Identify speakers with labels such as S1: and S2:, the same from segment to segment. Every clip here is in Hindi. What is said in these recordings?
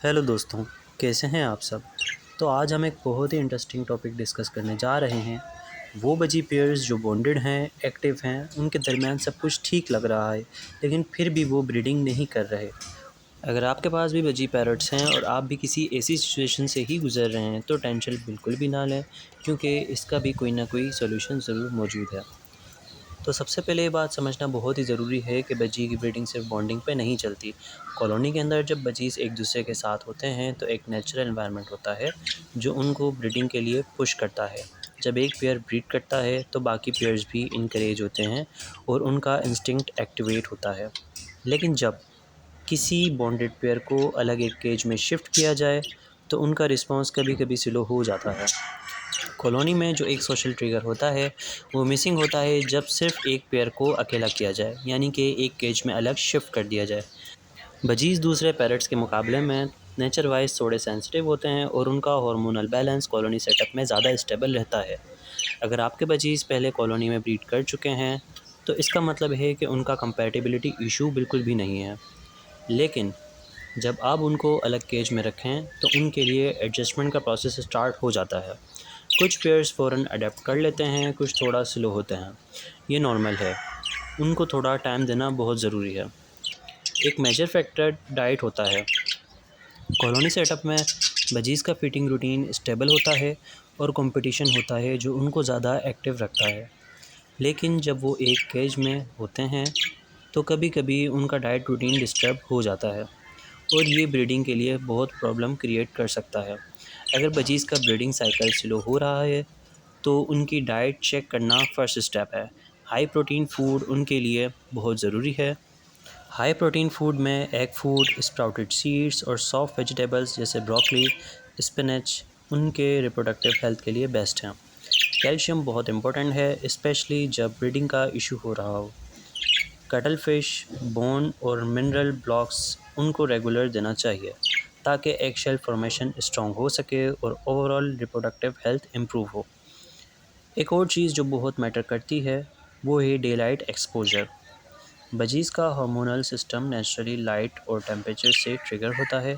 S1: हेलो दोस्तों, कैसे हैं आप सब। तो आज हम एक बहुत ही इंटरेस्टिंग टॉपिक डिस्कस करने जा रहे हैं। वो बजी पेयर्स जो बॉन्डेड हैं, एक्टिव हैं, उनके दरमियान सब कुछ ठीक लग रहा है, लेकिन फिर भी वो ब्रीडिंग नहीं कर रहे। अगर आपके पास भी बजी पैरट्स हैं और आप भी किसी ऐसी सिचुएशन से ही गुजर रहे हैं तो टेंशन बिल्कुल भी ना लें, क्योंकि इसका भी कोई ना कोई सोल्यूशन ज़रूर मौजूद है। तो सबसे पहले ये बात समझना बहुत ही ज़रूरी है कि बजी की ब्रीडिंग सिर्फ बॉन्डिंग पे नहीं चलती। कॉलोनी के अंदर जब बजीज़ एक दूसरे के साथ होते हैं तो एक नेचुरल एनवायरनमेंट होता है जो उनको ब्रीडिंग के लिए पुश करता है। जब एक पेयर ब्रीड करता है तो बाकी पेयर्स भी इनकरेज होते हैं और उनका इंस्टिंक्ट एक्टिवेट होता है। लेकिन जब किसी बॉन्डेड पेयर को अलग एक केज में शिफ्ट किया जाए तो उनका रिस्पॉन्स कभी कभी स्लो हो जाता है। कॉलोनी में जो एक सोशल ट्रिगर होता है वो मिसिंग होता है जब सिर्फ एक पेयर को अकेला किया जाए, यानी कि एक केज में अलग शिफ्ट कर दिया जाए। बजीज़ दूसरे पैरट्स के मुकाबले में नेचर वाइज थोड़े सेंसिटिव होते हैं और उनका हार्मोनल बैलेंस कॉलोनी सेटअप में ज़्यादा स्टेबल रहता है। अगर आपके बजीज़ पहले कॉलोनी में ब्रीड कर चुके हैं तो इसका मतलब है कि उनका कंपैटिबिलिटी इशू बिल्कुल भी नहीं है। लेकिन जब आप उनको अलग केज में रखें तो उनके लिए एडजस्टमेंट का प्रोसेस स्टार्ट हो जाता है। कुछ पेयर्स फ़ौरन अडेप्ट कर लेते हैं, कुछ थोड़ा स्लो होते हैं। ये नॉर्मल है, उनको थोड़ा टाइम देना बहुत ज़रूरी है। एक मेजर फैक्टर डाइट होता है। कॉलोनी सेटअप में बजीज़ का फीडिंग रूटीन स्टेबल होता है और कंपटीशन होता है जो उनको ज़्यादा एक्टिव रखता है। लेकिन जब वो एक केज में होते हैं तो कभी कभी उनका डाइट रूटीन डिस्टर्ब हो जाता है और ये ब्रीडिंग के लिए बहुत प्रॉब्लम क्रिएट कर सकता है। अगर बजीज़ का ब्रीडिंग साइकिल स्लो हो रहा है तो उनकी डाइट चेक करना फर्स्ट स्टेप है। हाई प्रोटीन फूड उनके लिए बहुत ज़रूरी है। हाई प्रोटीन फूड में एग फूड, स्प्राउटेड सीड्स और सॉफ्ट वेजिटेबल्स जैसे ब्रोकली, स्पिनच उनके रिप्रोडक्टिव हेल्थ के लिए बेस्ट हैं। कैल्शियम बहुत इंपॉर्टेंट है, स्पेशली जब ब्रीडिंग का इशू हो रहा हो। कटल फिश, बोन और मिनरल ब्लॉक्स उनको रेगुलर देना चाहिए ताकि एग शेल फॉर्मेशन स्ट्रॉन्ग हो सके और ओवरऑल रिप्रोडक्टिव हेल्थ इम्प्रूव हो। एक और चीज़ जो बहुत मैटर करती है वो है डे लाइट एक्सपोजर। बजीज़ का हार्मोनल सिस्टम नेचुरली लाइट और टेम्परेचर से ट्रिगर होता है।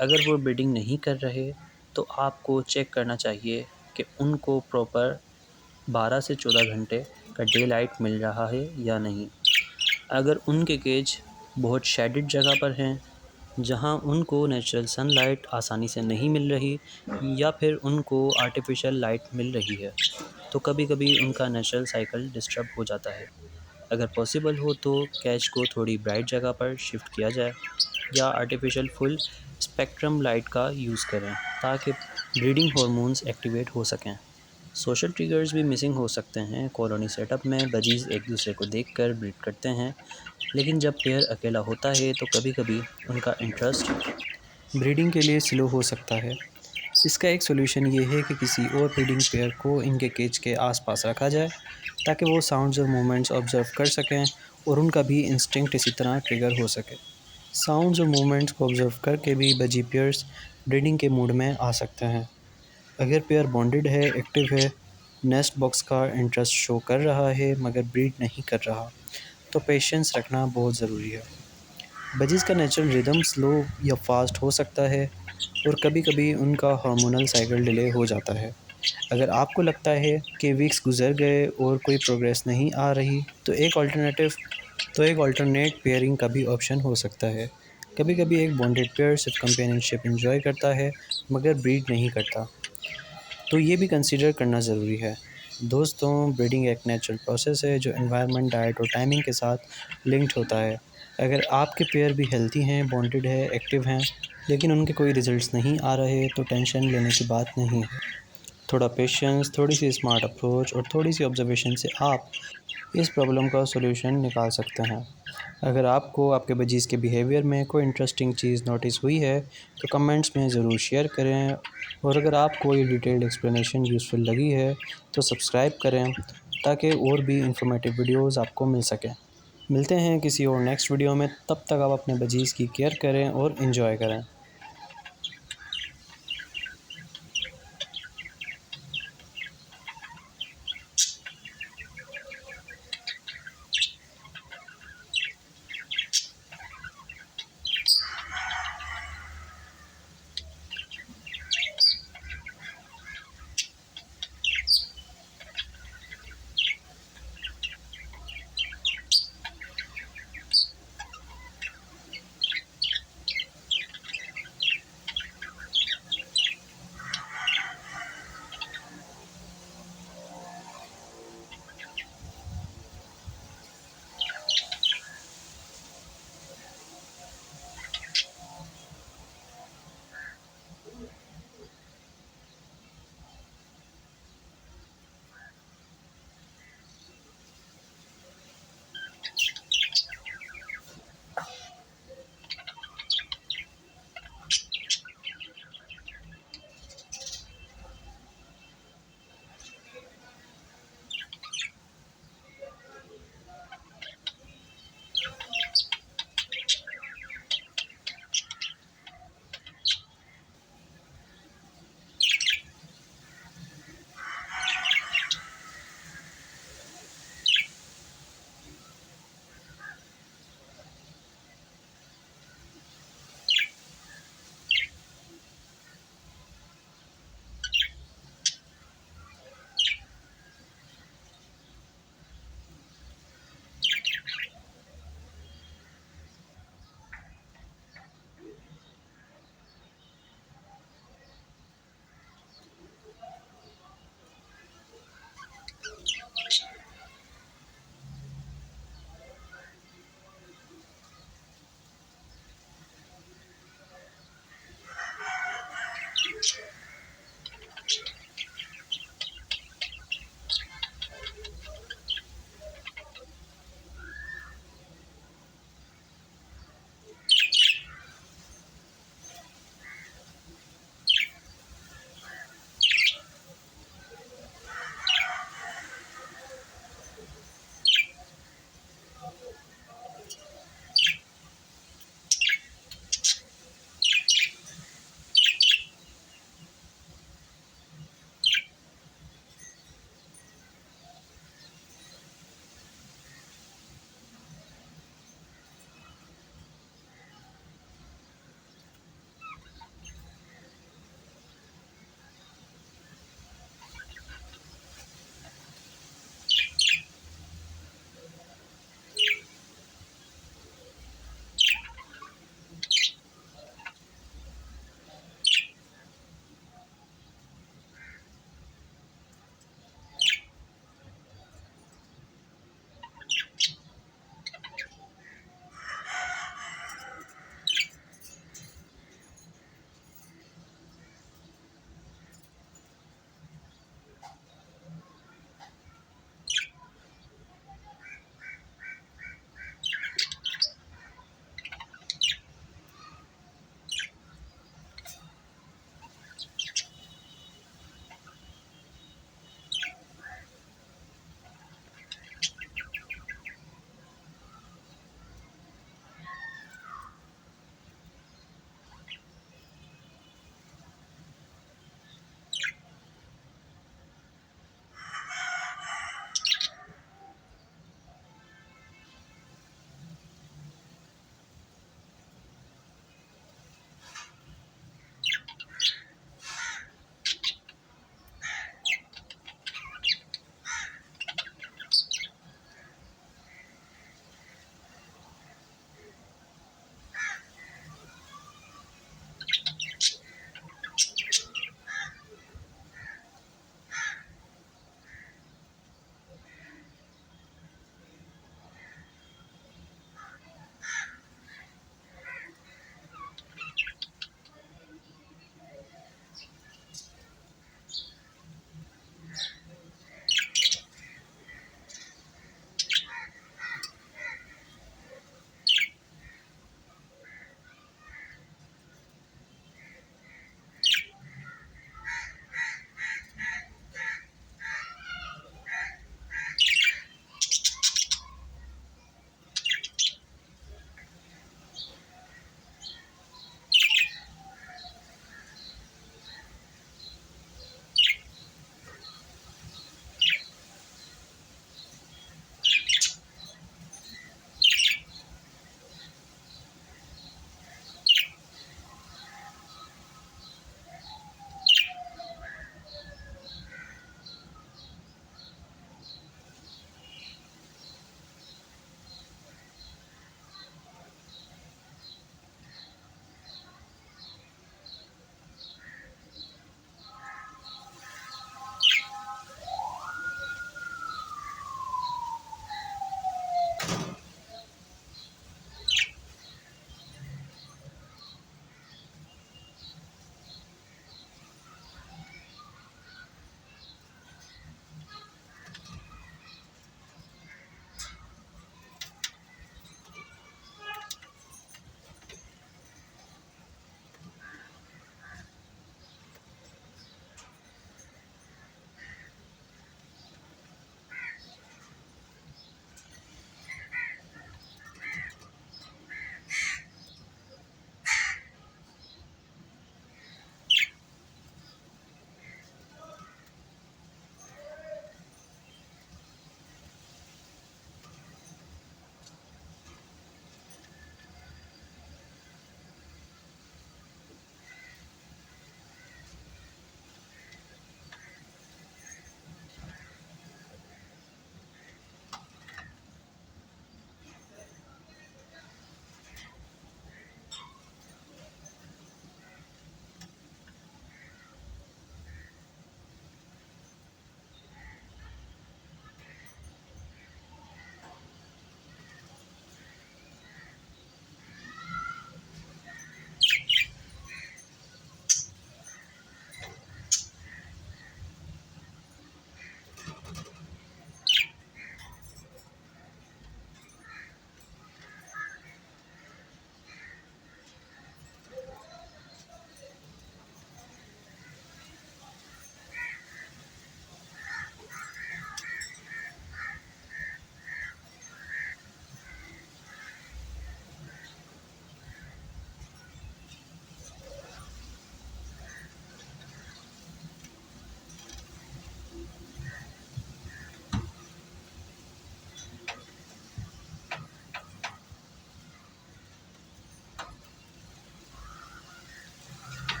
S1: अगर वो ब्रीडिंग नहीं कर रहे तो आपको चेक करना चाहिए कि उनको प्रॉपर 12 से 14 घंटे का डे लाइट मिल रहा है या नहीं। अगर उनके केज बहुत शेडेड जगह पर हैं जहां उनको नेचुरल सनलाइट आसानी से नहीं मिल रही या फिर उनको आर्टिफिशियल लाइट मिल रही है तो कभी कभी उनका नेचुरल साइकिल डिस्टर्ब हो जाता है। अगर पॉसिबल हो तो कैच को थोड़ी ब्राइट जगह पर शिफ्ट किया जाए या आर्टिफिशियल फुल स्पेक्ट्रम लाइट का यूज़ करें ताकि ब्रीडिंग हार्मोन्स एक्टिवेट हो सकें। सोशल ट्रिगर्स भी मिसिंग हो सकते हैं। कॉलोनी सेटअप में बजीज़ एक दूसरे को देखकर ब्रीड करते हैं, लेकिन जब पेयर अकेला होता है तो कभी कभी उनका इंटरेस्ट ब्रीडिंग के लिए स्लो हो सकता है। इसका एक सोल्यूशन ये है कि किसी और ब्रीडिंग पेयर को इनके केज के आसपास रखा जाए ताकि वो साउंड्स और मूवमेंट्स ऑब्जर्व कर सकें और उनका भी इंस्टिंक्ट इसी तरह ट्रिगर हो सके। साउंड्स और मूवमेंट्स को ऑब्जर्व करके भी बजी पेयर्स ब्रीडिंग के मूड में आ सकते हैं। अगर पेयर बॉन्डेड है, एक्टिव है, नेस्ट बॉक्स का इंटरेस्ट शो कर रहा है मगर ब्रीड नहीं कर रहा, तो पेशेंस रखना बहुत ज़रूरी है। बजीज़ का नेचुरल रिदम स्लो या फास्ट हो सकता है और कभी कभी उनका हार्मोनल साइकिल डिले हो जाता है। अगर आपको लगता है कि वीक्स गुजर गए और कोई प्रोग्रेस नहीं आ रही तो एक अल्टरनेट पेयरिंग का भी ऑप्शन हो सकता है। कभी कभी एक बॉन्डेड पेयर सिर्फ कंपेनियनशिप इंजॉय करता है मगर ब्रीड नहीं करता, तो ये भी कंसीडर करना ज़रूरी है। दोस्तों, ब्रीडिंग एक नेचुरल प्रोसेस है जो एनवायरनमेंट, डाइट और टाइमिंग के साथ लिंक्ड होता है। अगर आपके पेयर भी हेल्थी हैं, बॉन्डेड है, एक्टिव हैं, लेकिन उनके कोई रिजल्ट्स नहीं आ रहे तो टेंशन लेने की बात नहीं है। थोड़ा पेशेंस, थोड़ी सी स्मार्ट अप्रोच और थोड़ी सी ऑब्जर्वेशन से आप इस प्रॉब्लम का सॉल्यूशन निकाल सकते हैं। अगर आपको आपके बजीज़ के बिहेवियर में कोई इंटरेस्टिंग चीज़ नोटिस हुई है तो कमेंट्स में ज़रूर शेयर करें, और अगर आपको ये डिटेल्ड एक्सप्लेनेशन यूज़फुल लगी है तो सब्सक्राइब करें ताकि और भी इंफॉर्मेटिव वीडियोस आपको मिल सकें। मिलते हैं किसी और नेक्स्ट वीडियो में, तब तक आप अपने बजीज़ की केयर करें और इन्जॉय करें।